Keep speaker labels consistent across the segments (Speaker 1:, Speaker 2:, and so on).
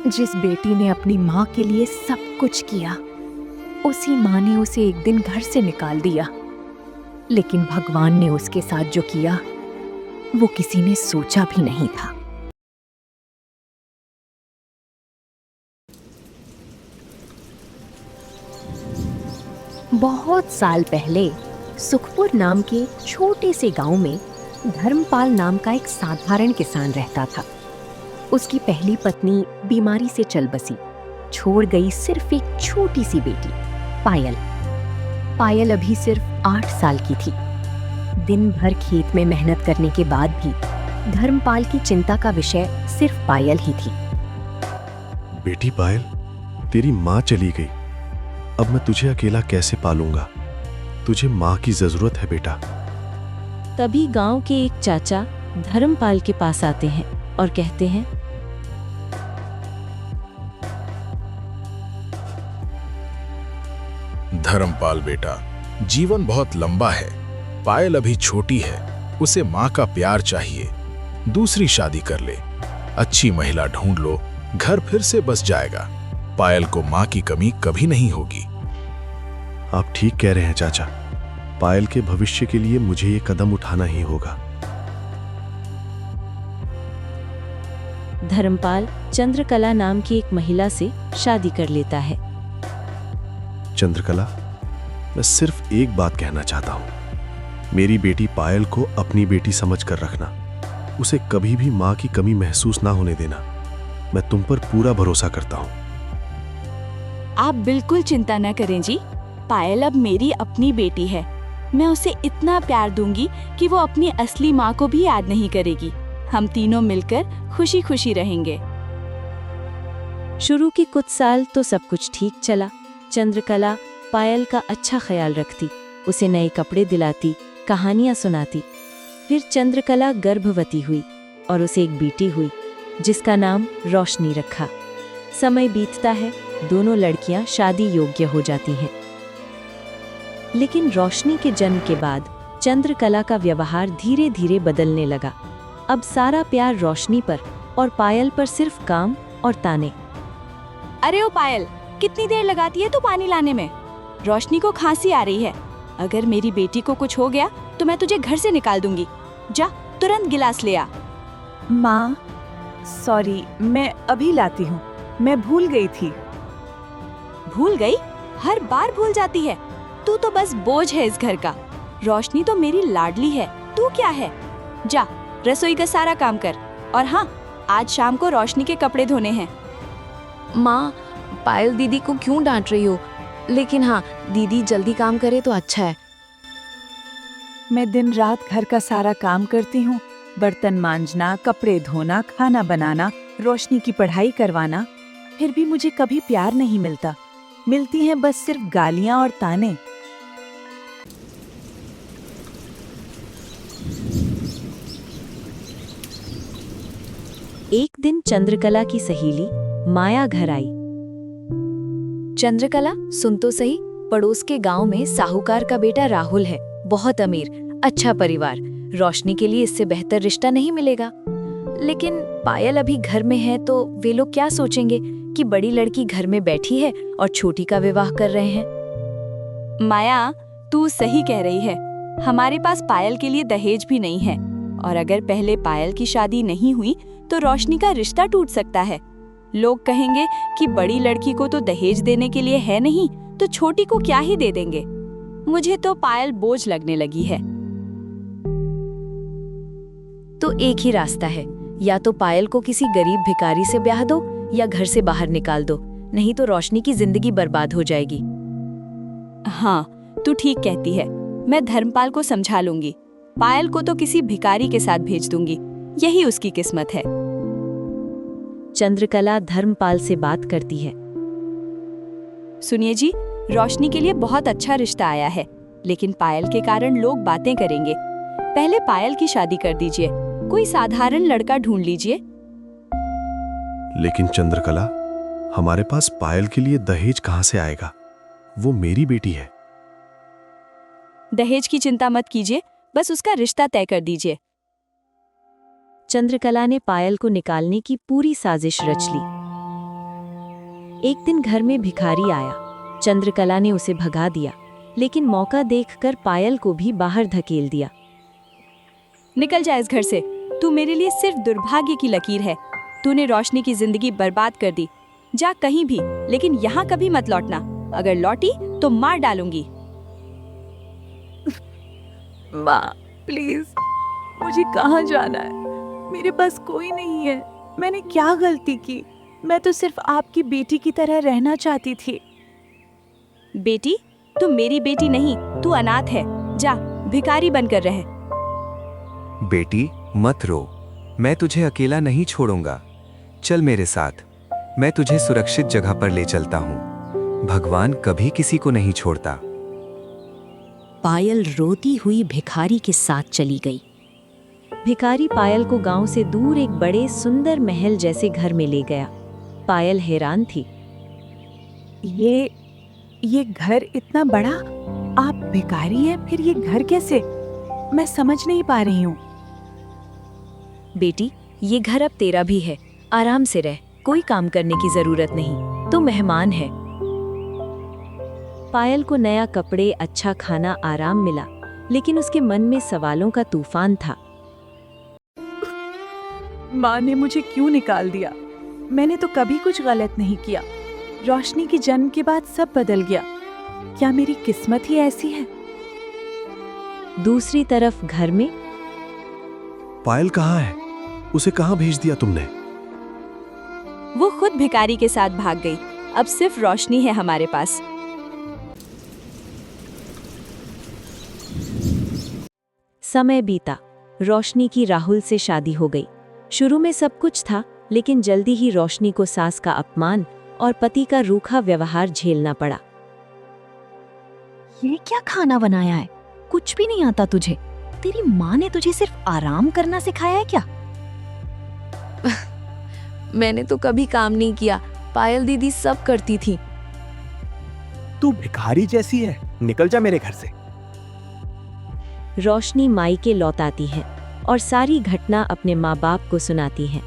Speaker 1: जिस बेटी ने अपनी माँ के लिए सब कुछ किया, उसी माँ ने उसे एक दिन घर से निकाल दिया। लेकिन भगवान ने उसके साथ जो किया, वो किसी ने सोचा भी नहीं था। बहुत साल पहले सुखपुर नाम के छोटे से गांव में धर्मपाल नाम का एक साधारण किसान रहता था। उसकी पहली पत्नी बीमारी से चल बसी, छोड़ गई सिर्फ एक छोटी सी बेटी पायल। पायल अभी सिर्फ 8 साल की थी। दिन भर खेत में मेहनत करने के बाद भी धर्मपाल की चिंता का विषय सिर्फ पायल ही थी।
Speaker 2: बेटी पायल, तेरी माँ चली गई। अब मैं तुझे अकेला कैसे पालूंगा? तुझे माँ की जरूरत है बेटा।
Speaker 3: तभी गांव के एक चाचा धर्मपाल के पास आते हैं और कहते हैं,
Speaker 4: धर्मपाल बेटा, जीवन बहुत लंबा है। पायल अभी छोटी है, उसे माँ का प्यार चाहिए। दूसरी शादी कर ले, अच्छी महिला ढूंढ लो, घर फिर से बस जाएगा। पायल को माँ की कमी कभी नहीं होगी।
Speaker 2: आप ठीक कह रहे हैं चाचा। पायल के भविष्य के लिए मुझे ये कदम उठाना ही होगा।
Speaker 3: धर्मपाल चंद्रकला नाम की एक महिला से शादी कर लेता है।
Speaker 2: चंद्रकला, मैं सिर्फ एक बात कहना चाहता हूं। मेरी बेटी पायल को अपनी बेटी समझकर रखना। उसे कभी भी माँ की कमी महसूस ना होने देना। मैं तुम पर पूरा भरोसा करता हूं।
Speaker 5: आप बिल्कुल चिंता न करें जी। पायल अब मेरी अपनी बेटी है। मैं उसे इतना प्यार दूंगी कि वो अपनी असली माँ को भी याद नहीं करेगी। हम तीनों मिलकर खुशी खुशी रहेंगे।
Speaker 3: शुरू के कुछ साल तो सब कुछ ठीक चला। चंद्रकला पायल का अच्छा ख्याल रखती, उसे नए कपड़े दिलाती, कहानियां सुनाती। फिर चंद्रकला गर्भवती हुई और उसे एक बेटी हुई जिसका नाम रोशनी रखा। समय बीतता है, दोनों लड़कियां शादी योग्य हो जाती हैं। लेकिन रोशनी के जन्म के बाद चंद्रकला का व्यवहार धीरे धीरे बदलने लगा। अब सारा प्यार रोशनी पर और पायल पर सिर्फ काम और ताने।
Speaker 5: अरे ओ पायल, कितनी देर लगाती है तू पानी लाने में? रोशनी को खांसी आ रही है। अगर मेरी बेटी को कुछ हो गया तो मैं तुझे घर से निकाल दूंगी। जा तुरंत गिलास ले आ।
Speaker 1: माँ, सॉरी, मैं अभी लाती हूँ। मैं भूल गई थी।
Speaker 5: भूल गई? हर बार भूल जाती है। तू तो बस बोझ है इस घर का। रोशनी तो मेरी लाडली है, तू क्या है? जा रसोई का सारा काम कर। और हाँ, आज शाम को रोशनी के कपड़े धोने हैं।
Speaker 6: माँ, पायल दीदी को क्यों डांट रही हो? लेकिन हाँ, दीदी जल्दी काम करे तो अच्छा है।
Speaker 1: मैं दिन रात घर का सारा काम करती हूँ। बर्तन मांजना, कपड़े धोना, खाना बनाना, रोशनी की पढ़ाई करवाना। फिर भी मुझे कभी प्यार नहीं मिलता। मिलती हैं बस सिर्फ गालियाँ और ताने।
Speaker 3: एक दिन चंद्रकला की सहेली माया घर आई।
Speaker 6: चंद्रकला, सुन तो सही, पड़ोस के गांव में साहूकार का बेटा राहुल है, बहुत अमीर, अच्छा परिवार। रोशनी के लिए इससे बेहतर रिश्ता नहीं मिलेगा। लेकिन पायल अभी घर में है तो वे लोग क्या सोचेंगे कि बड़ी लड़की घर में बैठी है और छोटी का विवाह कर रहे हैं।
Speaker 5: माया, तू सही कह रही है। हमारे पास पायल के लिए दहेज भी नहीं है, और अगर पहले पायल की शादी नहीं हुई तो रोशनी का रिश्ता टूट सकता है। लोग कहेंगे कि बड़ी लड़की को तो दहेज देने के लिए है नहीं, तो छोटी को क्या ही दे देंगे। मुझे तो पायल बोझ लगने लगी है।
Speaker 6: तो एक ही रास्ता है, या तो पायल को किसी गरीब भिखारी से ब्याह दो या घर से बाहर निकाल दो, नहीं तो रोशनी की जिंदगी बर्बाद हो जाएगी।
Speaker 5: हाँ, तू ठीक कहती है। मैं धर्मपाल को समझा लूंगी। पायल को तो किसी भिखारी के साथ भेज दूंगी, यही उसकी किस्मत है।
Speaker 3: चंद्रकला धर्मपाल से बात करती है।
Speaker 5: सुनिए जी, रोशनी के लिए बहुत अच्छा रिश्ता आया है, लेकिन पायल के कारण लोग बातें करेंगे। पहले पायल की शादी कर दीजिए, कोई साधारण लड़का ढूंढ लीजिए।
Speaker 2: लेकिन चंद्रकला, हमारे पास पायल के लिए दहेज कहां से आएगा? वो मेरी बेटी है।
Speaker 5: दहेज की चिंता मत कीजिए, बस उसका रिश्ता तय कर दीजिए।
Speaker 3: चंद्रकला ने पायल को निकालने की पूरी साजिश रच ली। एक दिन घर में भिखारी आया। चंद्रकला ने उसे भगा दिया, लेकिन मौका देखकर पायल को भी बाहर धकेल दिया।
Speaker 5: निकल जा इस घर से, तू मेरे लिए सिर्फ दुर्भाग्य की लकीर है। तूने रोशनी की जिंदगी बर्बाद कर दी। जा कहीं भी, लेकिन यहाँ कभी मत लौटना। अगर लौटी तो मार डालूंगी।
Speaker 7: माँ प्लीज, मुझे कहाँ जाना है? मेरे पास कोई नहीं है। मैंने क्या गलती की? मैं तो सिर्फ आपकी बेटी की तरह रहना चाहती थी।
Speaker 5: बेटी? तू मेरी बेटी नहीं, तू अनाथ है। जा भिखारी बनकर रह।
Speaker 8: बेटी मत रो, मैं तुझे अकेला नहीं छोड़ूंगा। चल मेरे साथ, मैं तुझे सुरक्षित जगह पर ले चलता हूँ। भगवान कभी किसी को नहीं छोड़ता।
Speaker 1: पायल रोती हुई भिखारी के साथ चली गई।
Speaker 3: भिखारी पायल को गांव से दूर एक बड़े सुंदर महल जैसे घर में ले गया। पायल हैरान थी।
Speaker 7: ये घर इतना बड़ा? आप भिखारी हैं, फिर ये घर कैसे? मैं समझ नहीं पा रही हूँ।
Speaker 6: बेटी, ये घर अब तेरा भी है। आराम से रह, कोई काम करने की जरूरत नहीं। तू मेहमान है।
Speaker 3: पायल को नया कपड़े, अच्छा खाना, आराम मिला, लेकिन उसके मन में सवालों का तूफान था।
Speaker 7: माँ ने मुझे क्यों निकाल दिया? मैंने तो कभी कुछ गलत नहीं किया। रोशनी के जन्म के बाद सब बदल गया। क्या मेरी किस्मत ही ऐसी है?
Speaker 3: दूसरी तरफ घर में
Speaker 2: पायल कहाँ है? उसे कहाँ भेज दिया तुमने?
Speaker 5: वो खुद भिखारी के साथ भाग गई। अब सिर्फ रोशनी है हमारे पास।
Speaker 3: समय बीता। रोशनी की राहुल से शादी हो गई। शुरू में सब कुछ था, लेकिन जल्दी ही रोशनी को सास का अपमान और पति का रूखा व्यवहार झेलना पड़ा।
Speaker 1: ये क्या खाना बनाया है? कुछ भी नहीं आता तुझे? तेरी माँ ने तुझे सिर्फ आराम करना सिखाया है क्या?
Speaker 6: मैंने तो कभी काम नहीं किया। पायल दीदी सब करती थी।
Speaker 9: तू भिखारी जैसी है, निकल जा मेरे घर से।
Speaker 3: रोशनी मायके लौटाती है और सारी घटना अपने माँ बाप को सुनाती है।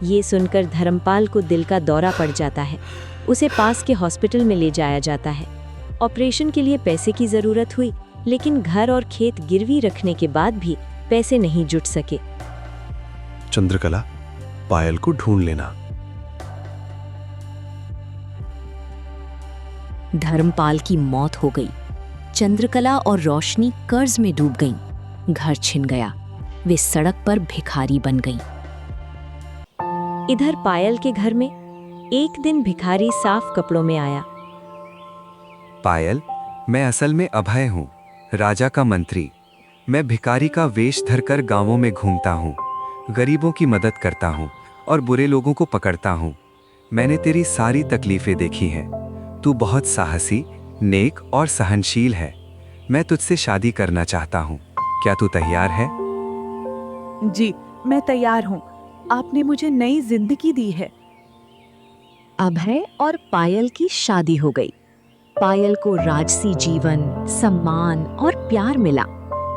Speaker 3: ये सुनकर धर्मपाल को दिल का दौरा पड़ जाता है। उसे पास के हॉस्पिटल में ले जाया जाता है। ऑपरेशन के लिए पैसे की जरूरत हुई, लेकिन घर और खेत गिरवी रखने के बाद भी पैसे नहीं जुट सके।
Speaker 2: चंद्रकला, पायल को ढूंढ लेना।
Speaker 1: धर्मपाल की मौत हो गई। चंद्रकला और रोशनी कर्ज में डूब गईं। घर छिन गया। वे सड़क पर भिखारी बन गईं।
Speaker 3: इधर पायल के घर में एक दिन भिखारी साफ कपड़ों में आया।
Speaker 8: पायल, मैं असल में अभय हूँ, राजा का मंत्री। मैं भिखारी का वेश धरकर गांवों में घूमता हूँ, गरीबों की मदद करता हूँ और बुरे लोगों को पकड़ता हूँ। मैंने तेरी सारी तकलीफें देखी हैं। तू बहुत साहसी, नेक और सहनशील है। मैं तुझसे शादी करना चाहता हूँ। क्या तू तैयार है?
Speaker 7: जी, मैं तैयार हूँ। आपने मुझे नई जिंदगी दी है।
Speaker 1: अभय और पायल की शादी हो गई। पायल को राजसी जीवन, सम्मान और प्यार मिला।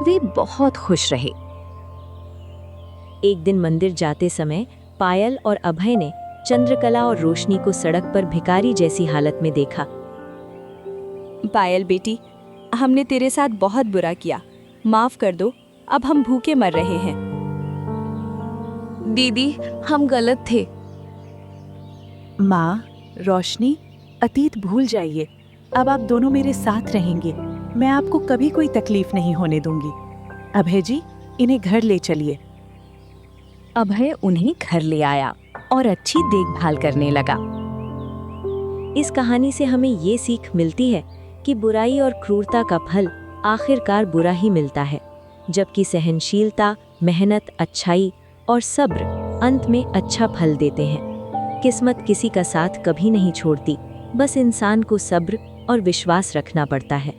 Speaker 1: वे बहुत खुश रहे।
Speaker 3: एक दिन मंदिर जाते समय पायल और अभय ने चंद्रकला और रोशनी को सड़क पर भिखारी जैसी हालत में देखा।
Speaker 5: पायल बेटी, हमने तेरे साथ बहुत बुरा किया। माफ कर दो, अब हम भूखे मर रहे हैं।
Speaker 6: दीदी, हम गलत थे।
Speaker 7: माँ, रोशनी, अतीत भूल जाइए। अब आप दोनों मेरे साथ रहेंगे। मैं आपको कभी कोई तकलीफ नहीं होने दूंगी। अभय जी, इन्हें घर ले चलिए।
Speaker 1: अभय उन्हें घर ले आया और अच्छी देखभाल करने लगा।
Speaker 3: इस कहानी से हमें ये सीख मिलती है कि बुराई और क्रूरता का फल आखिरकार बुरा ही मिलता है, जबकि सहनशीलता, मेहनत, अच्छाई और सब्र अंत में अच्छा फल देते हैं। किस्मत किसी का साथ कभी नहीं छोड़ती, बस इंसान को सब्र और विश्वास रखना पड़ता है।